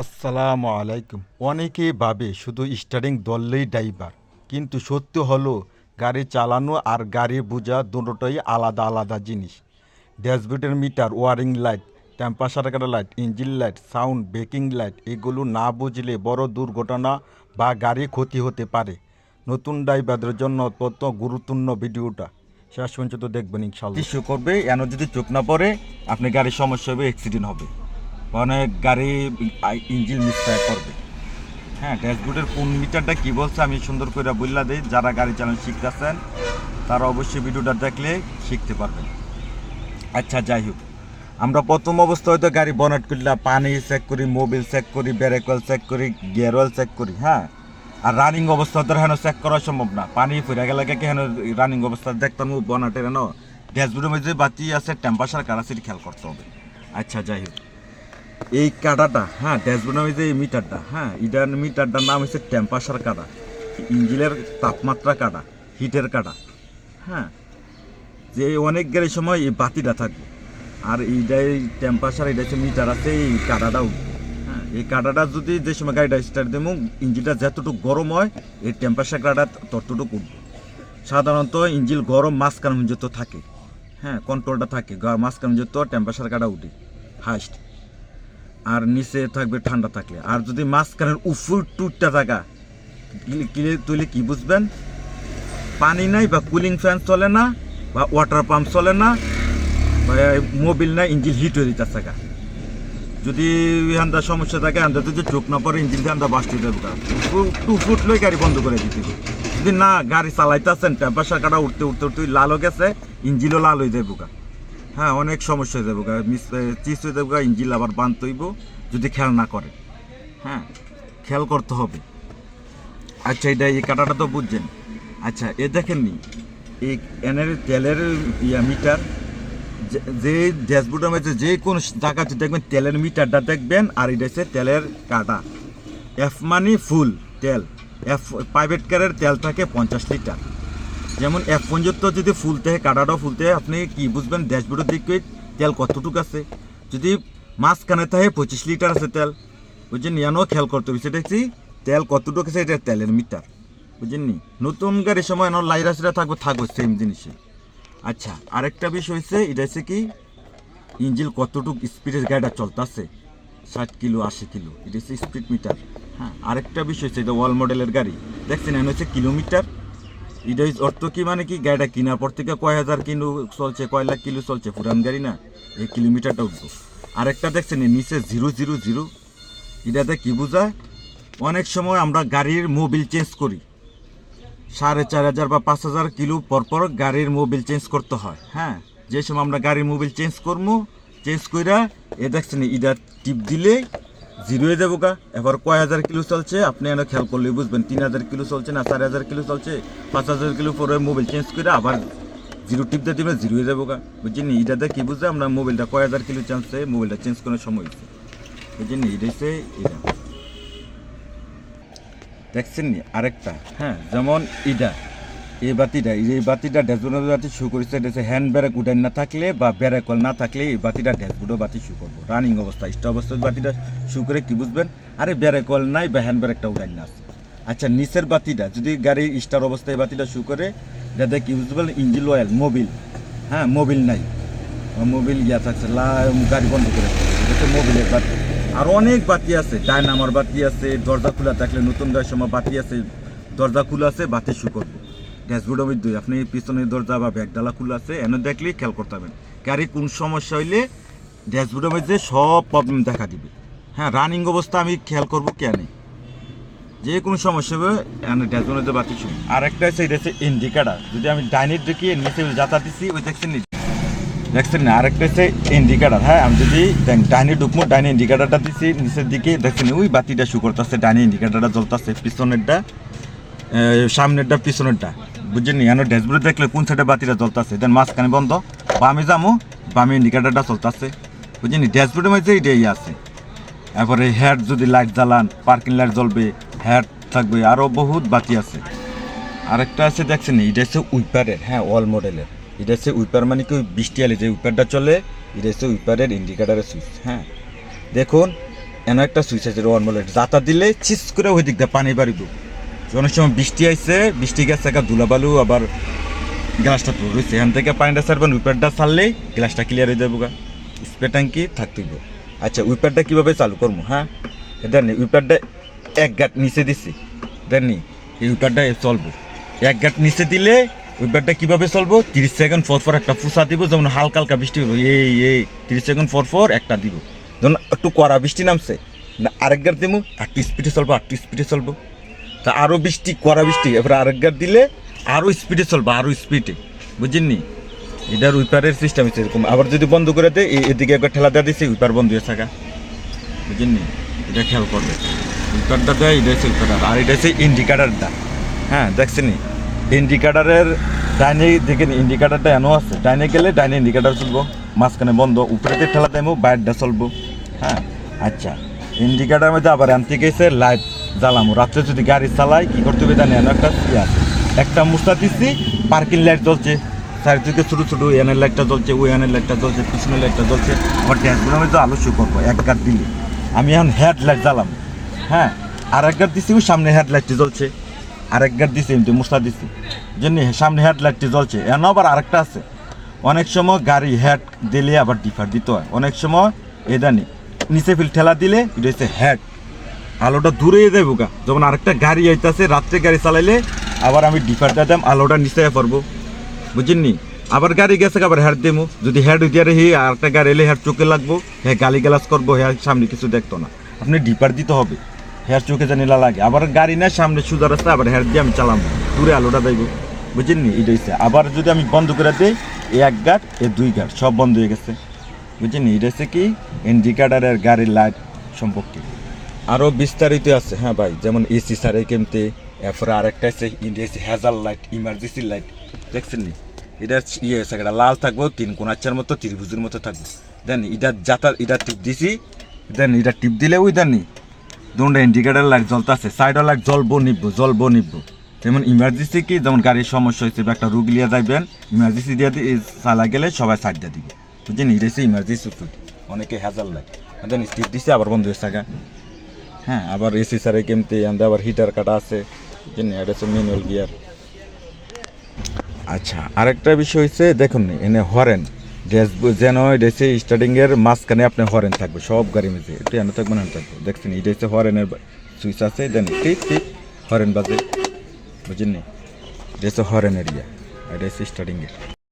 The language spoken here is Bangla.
আসসালামু আলাইকুম। অনেকেই ভাবে শুধু স্টারিং ধরলেই ড্রাইভার, কিন্তু সত্য হলো গাড়ি চালানো আর গাড়ি বোঝা দুটোটাই আলাদা আলাদা জিনিস। ড্যাশবোর্ডের meter, warning light, temperature light, engine light, sound, braking light এগুলো না বুঝলে বড় দুর্ঘটনা বা গাড়ি ক্ষতি হতে পারে। নতুন ড্রাইভারদের জন্য অত্যন্ত গুরুত্বপূর্ণ ভিডিওটা শেষ পর্যন্ত দেখবেন ইনশাল্লাহ। ইস্যু করবে এন যদি চোখ না পড়ে আপনি গাড়ির সমস্যা হবে, অ্যাক্সিডেন্ট হবে, অনেক গাড়ি ইঞ্জিন মিসফায়ার করবে। হ্যাঁ, ড্যাশবোর্ডের কোন মিটারটা কী বলছে আমি সুন্দর করে বললা দিই, যারা গাড়ি চালানো শিখতেছেন তারা অবশ্যই ভিডিওটা দেখলে শিখতে পারবেন। আচ্ছা, যাই হোক, আমরা প্রথম অবস্থা হয়তো গাড়ি বনেট করলে পানি চেক করি, মোবিল চেক করি, ব্রেক অয়েল চেক করি, গিয়ার অয়েল চেক করি। হ্যাঁ, আর রানিং অবস্থা তো হেন চেক করা সম্ভব না, পানি ফিরে গেলে হেন রানিং অবস্থা দেখতাম বনেটের হেন ড্যাশবোর্ডের মধ্যে বাতি আছে, টেম্পারেচার কারাসির খেয়াল করতে হবে। আচ্ছা, যাই হোক, এই কাটাটা, হ্যাঁ, ড্যাশবোর্ডের মধ্যে এই মিটারটা, হ্যাঁ, এটার মিটারটার নাম হচ্ছে টেম্পারেচার কাটা, ইঞ্জিনের তাপমাত্রা কাটা, হিটের কাটা। হ্যাঁ, যে অনেক গাড়ির সময় এই বাতিটা থাকবে, আর এইটাই টেম্পারেচার, এটা হচ্ছে মিটার আছে, এই কাটাটাও। হ্যাঁ, এই কাটাটা যদি যে সময় গাড়িটা স্টার্ট দেবো, ইঞ্জিনটা যতটুকু গরম হয় এই টেম্পারেচার কাটা ততটুকু উঠবে। সাধারণত ইঞ্জিন গরম মাঝখান পর্যন্ত থাকে, হ্যাঁ, কন্ট্রোলটা থাকে মাঝখান পর্যন্ত টেম্পারেচার কাটা উঠে হাইস্ট, আর নিচে থাকবে ঠান্ডা থাকলে। আর যদি মাঝখানের উফুর টুটটা থাকা তুলে কি বুঝবেন, পানি নাই বা কুলিং ফ্যান চলে না বা ওয়াটার পাম্প চলে না বা মোবিল নাই, ইঞ্জিন হিট হয়ে দিতে থাকা। যদি এখানটা সমস্যা থাকে, এখানটা যদি চোখ না পড়ে ইঞ্জিন এখানটা বাস্টি দেবো, 2 ফুট লই গাড়ি বন্ধ করে দিতে। যদি না গাড়ি চালাইতেছেন, টেম্পারেচার কাটা উঠতে উঠতে উঠতে লাল হয়ে গেছে, ইঞ্জিনও লাল হয়ে যাবো। হ্যাঁ, অনেক সমস্যা হয়ে যাবো, চিজ হয়ে যাবো, ইঞ্জিন আবার বাঁধতে হইব যদি খেয়াল না করে। হ্যাঁ, খেয়াল করতে হবে। আচ্ছা, এটা এই কাটাটা তো বুঝছেন। আচ্ছা, এ দেখেননি এই এনের তেলের মিটার, যে ড্যাশবোর্ডের মধ্যে যে কোনো জায়গাতে দেখবেন তেলের মিটারটা দেখবেন, আর এটা হচ্ছে তেলের কাটা। এফ মানে ফুল তেল, প্রাইভেট কারের তেল থাকে 50 লিটার। যেমন এফ 75 যদি ফুল থাকে, কাটাটাও ফুল থাকে, আপনি কি বুঝবেন ড্যাশবোর্ডের দিকে তেল কতটুকু আছে। যদি মাঝখানে থাকে 25 লিটার আছে তেল, বুঝছেন, ইয়ানও খেয়াল করতে হবে। সেটা দেখছি তেল কতটুকু আছে, এটা তেলের মিটার, বুঝছেন নি। নতুন গাড়ির সময় এন লাইরাসিরা থাকবে সেম জিনিসে। আচ্ছা, আরেকটা বিষয় হচ্ছে, এটা হচ্ছে কি ইঞ্জিন কতটুকু স্পিডের গাড়িটা চলতেছে, 60 কিলো 80 কিলো, এটা হচ্ছে স্পিড মিটার। হ্যাঁ, আরেকটা বিষয় হচ্ছে, এটা ওয়াল মডেলের গাড়ি দেখছেন, এন হচ্ছে কিলোমিটার। এটা অর্থ কি, মানে কি গাড়িটা কেনার পর থেকে কয় হাজার কিলো চলছে, কয় লাখ কিলো চলছে, পুরান গাড়ি না, এই কিলোমিটারটা উঠবো। আরেকটা দেখছেন নিচে 000, এটাতে কি বোঝায়, অনেক সময় আমরা গাড়ির মোবিল চেঞ্জ করি, 4500 বা 5000 কিলো পরপর গাড়ির মোবিল চেঞ্জ করতে হয়। হ্যাঁ, যে সময় আমরা গাড়ির মোবিল চেঞ্জ করবো, চেঞ্জ কইরা এ দেখছেন এটা টিপ দিলে 0 হয়ে যাবো গা। এবার কয় হাজার কিলো চলছে আপনি এনে খেয়াল করলে বুঝবেন, 3000 কিলো চলছে না 4000 কিলো চলছে, 5000 কিলো পরে মোবিল চেঞ্জ করে আবার 0 টিপ দিয়ে দিবে, 0 হয়ে যাবো গা। বুঝছেন, এটাতে কি বুঝছে, আমরা মোবিলটা কয় হাজার কিলো চলছে, মোবিলটা চেঞ্জ করার সময় হচ্ছে, বুঝছেন, এটা হচ্ছে এটা দেখছেন নি। আরেকটা, হ্যাঁ, যেমন এই বাতিটা ড্যাশবোর্ডের বাতি শু করেছে, এটা হচ্ছে হ্যান্ড ব্রেক উঠান না থাকলে বা ব্রেক না থাকলে এই বাতিটা ড্যাশবোর্ডের বাতি শু করবো। রানিং অবস্থা স্টপ অবস্থায় বাতিটা শু করে কি বুঝবেন, আরে ব্রেক নাই বা হ্যান্ড ব্রেকটা উঠান না আছে। আচ্ছা, নিচের বাতিটা যদি গাড়ি স্টার অবস্থায় বাতিটা শু করে, যাতে কি বুঝবেন ইঞ্জিন অয়েল, মোবিল, হ্যাঁ, মোবিল নাই, মোবিল থাকছে, গাড়ি বন্ধ করে, এটা হচ্ছে মোবিলের বাতি। আর অনেক বাতি আছে, ডায়নামার বাতি আছে, দরজা খোলা থাকলে, নতুন গাড়ির সময় বাতি আছে, দরজা খোলা আছে বাতি শু করবো। ড্যাশবোর্ডের মধ্যে আপনি পিছনের দরজা বা ব্যাগডালা খোলা আছে এনে দেখলেই খেয়াল করতে হবেন, গাড়ির কোন সমস্যা হইলে ড্যাশবোর্ডের মধ্যে সব প্রবলেম দেখা দিবে। হ্যাঁ, রানিং অবস্থা আমি খেয়াল করবো কেন, যে কোনো সমস্যা হবে এনে ড্যাশবোর্ডের মধ্যে বাতি শু। আর একটা হচ্ছে এটা হচ্ছে ইন্ডিকেটার, যদি আমি ডাইনের দিকে নিচে যাতা দিচ্ছি, ওই দেখছেন না, আরেকটা হচ্ছে ইন্ডিকেটার। হ্যাঁ, আমি যদি ডাইনে ঢুকবো, ডাইনে ইন্ডিকেটারটা দিচ্ছি নিচের দিকে, দেখছেন ওই বাতিটা শু করতেছে, ডাইনে ইন্ডিকেটারটা জ্বলতেছে, পিছনেরটা সামনেরটা পিছনেরটা, বুঝছেন, এন ড্যাশবোর্ডে দেখলে কোন সাইডে বাতিটা জ্বলতেছে, দেন মাঝখানে বন্ধ, বামে যাবো, বামে ইন্ডিকেটারটা চলতেছে, বুঝছেন, ড্যাশবোর্ডের মধ্যে এটাই আছে। এরপরে হেড যদি লাইট জ্বালান, পার্কিং লাইট জ্বলবে, হেড থাকবে, আরও বহুত বাতি আছে। আরেকটা আছে দেখছেন, এটা হচ্ছে উইপারের, হ্যাঁ, ওয়াল মডেলের, এটা হচ্ছে উইপার, মানে কি বৃষ্টি আলে যে উইপারটা চলে, এটা হচ্ছে উইপারের ইন্ডিকেটারের সুইচ। হ্যাঁ, দেখুন এন একটা সুইচ আছে ওয়ান বলে যাতা দিলে চিস করে ওই দিক দিয়ে পানি বাড়িব। অনেক সময় বৃষ্টি আইছে, বৃষ্টি গেছে ধুলাবালু আবার গ্লাসটা তো রয়েছে, এখান থেকে পানিটা ছাড়বেন, উইপারটা ছাড়লেই গ্লাসটা ক্লিয়ার হয়ে যাবো গা, স্প্রে ট্যাঙ্কি থাকতেইব। আচ্ছা উইপারটা কীভাবে চালু করবো? হ্যাঁ দেননি উইপারটা এক গাঁট নিচে দিছি, দেননি এই উইপারটা চলবো। এক গাঁট নিচে দিলে উইপারটা কীভাবে চলবো? 30 সেকেন্ড পর পর একটা ফুসা দিব, যেমন হালকা হালকা বৃষ্টি হইব, এই 30 সেকেন্ড পর পর একটা দিব। যেমন একটু কড়া বৃষ্টি নামছে না আরেক গাঁট দিব, একটু স্পিডে চলবো, একটু স্পিডে চলবো। তা আরও বৃষ্টি কড়া বৃষ্টি এবার আরেক গাঁট দিলে আরও স্পিডে চলবো, আরও স্পিডে, বুঝেননি? এটার উইপারের সিস্টেম হচ্ছে এরকম। আবার যদি বন্ধ করে দেয় এদিকে একবার ঠেলা দেওয়া দিচ্ছে, উইপার বন্ধ হয়ে থাকা, বুঝেননি? এটা খেয়াল করবে, উইপারটা দেয়, এটা হচ্ছে উইপার। আর এটা হচ্ছে ইন্ডিকেটারটা, হ্যাঁ দেখছেন ইন্ডিকেটারের ডাইনে দেখেন, ইন্ডিকেটারটা এনো আছে, ডাইনে গেলে ডাইনে ইন্ডিকেটার চলবো, মাঝখানে বন্ধ, উপরেতে ঠেলা দেবো, বাইরটা চলবো। হ্যাঁ আচ্ছা, ইন্ডিকেটার মধ্যে আবার আনতে গেছে লাইট জ্বালামো, রাত্রে যদি গাড়ি চালাই কী করতে হবে জানি, এনো একটা একটা মুস্তা দিচ্ছি, পার্কিং লাইট জ্বলছে, চারিদিকে ছোটো ছোটো এনের লাইটটা জ্বলছে, ওই এনের লাইটটা জ্বলছে, পিছনের লাইটটা জ্বলছে। আবার ড্যাশবোর্ডের মধ্যে আলো শো করবো এক গাঁট দিলে। আমি এখন হেডলাইট জ্বালাম, হ্যাঁ আর এক গাঁট দিচ্ছি, ওই সামনে হেডলাইটটি জ্বলছে, আরেক গাঁট দিচ্ছি এমনি মুস্তা দিচ্ছি, জন্য সামনে হেডলাইটটি জ্বলছে। এন আবার আরেকটা আছে, অনেক সময় গাড়ি হেড দিলে আবার ডিফার দিতে হয়, অনেক সময় এদানি নিচে ফিল ঠেলা দিলে এটা হচ্ছে হেড, আলোটা দূরে যাবো গা। যখন আরেকটা গাড়ি আইতেছে, রাত্রে গাড়ি চালাইলে আবার আমি ডিফার দিতাম, আলোটা নিচে পারবো, বুঝেননি? আবার গাড়ি গেছে আবার হেড দেবো, যদি হেড দিয়ে রেহি আর একটা গাড়ি এলে হেড চোখে লাগবো, হ্যাঁ গালি গালাজ করবো, হ্যাঁ সামনে কিছু দেখতো না, আপনি ডিপার দিতে হবে, হেয়ার চোখে জানিলা লাগে। আবার গাড়ি না সামনে সোজা রাস্তা, আবার হেয়ার দিয়ে আমি চালাবো, দূরে আলোটা দেব, বুঝেননি? এটা হচ্ছে। আবার যদি আমি বন্ধ করে দিই, এই এক গাঁট এই দুই গাঁট সব বন্ধ হয়ে গেছে, বুঝেননি? এটা হচ্ছে কি ইন্ডিকেটারের গাড়ির লাইট সম্পর্কে। আরও বিস্তারিত আছে, হ্যাঁ ভাই, যেমন এসি সারে কেমতে, এরপরে আরেকটা আছে India hazel light, emergency light, দেখছেন নি? এটার ইয়ে আছে, এটা লাল থাকবো, তিন কোনাচ্চার মতো ত্রিভুজের মতো থাকবো। দেন এটার যাতা এটা টিপ দিছি, দেন এটা টিপ দিলে ওই দেননি দুটা ইন্ডিকেটার লাইট জ্বলতে আছে, সাইডের লাইট জ্বলবো নিববো। যেমন ইমার্জেন্সি কি, যেমন গাড়ির সমস্যা হয়েছে বা একটা রোগ লিয়ে যাইবেন, ইমার্জেন্সি দিয়ে চালা গেলে সবাই সাইড দিয়ে দিবে, বুঝছেন? এটা হচ্ছে ইমার্জেন্সি ফুড, অনেকে হ্যাজাল লাইট। দেন টিপ দিছে আবার বন্ধ হয়ে থাকা। হ্যাঁ আবার এসি সারে কেমতে, আবার হিটার কাটা আছে, বুঝছেন? এটা হচ্ছে ম্যানুয়াল গিয়ার। আচ্ছা আরেকটা বিষয় হচ্ছে, দেখুন এনে হরেন যেন এসে স্টার্টিংয়ের মাঝখানে আপনার হরেন থাকবে সব গাড়ির মধ্যে, একটু এনে থাকবে না থাকবে, দেখছেন? এটা হচ্ছে হরেনের সুইচ আছে, দেন টিপ টিপ হরেন বাজে, বুঝলেন? এটা হচ্ছে হরেন এরিয়া, এটা হচ্ছে স্টার্টিংয়ের।